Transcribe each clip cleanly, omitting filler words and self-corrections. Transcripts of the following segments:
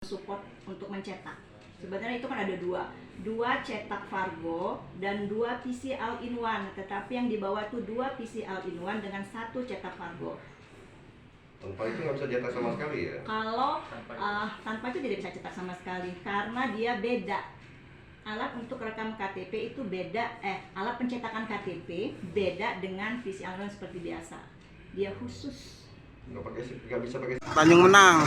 support untuk mencetak. Sebenarnya itu kan ada dua cetak Fargo dan 2 PC all-in-one, tetapi yang dibawa tuh 2 PC all-in-one dengan 1 cetak Fargo. Tanpa itu nggak bisa cetak sama sekali ya? Kalau tanpa itu tidak bisa cetak sama sekali karena dia beda. Alat untuk rekam KTP itu beda, alat pencetakan KTP beda dengan PC all-in-one seperti biasa. Dia khusus. Nggak bisa pakai. Tanjung Menang.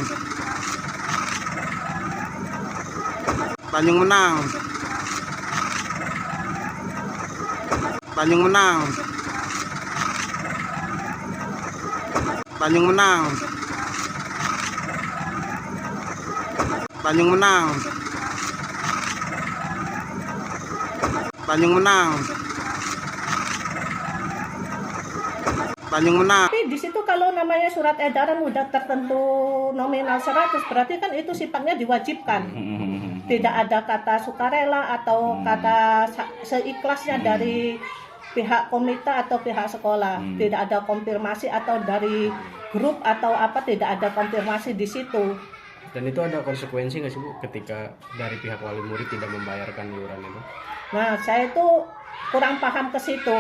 Tanjung Menang. Tanjung Menang. Tanjung Menang. Tanjung Menang. Tanjung Menang. Tanjung Menang. Tapi di situ kalau namanya surat edaran udah tertentu nominal 100, berarti kan itu sifatnya diwajibkan. Tidak ada kata sukarela atau kata seikhlasnya dari pihak komite atau pihak sekolah. Tidak ada konfirmasi atau dari grup atau apa, tidak ada konfirmasi di situ. Dan itu ada konsekuensi nggak sih Bu ketika dari pihak wali murid tidak membayarkan iuran itu? Nah, saya itu kurang paham ke situ.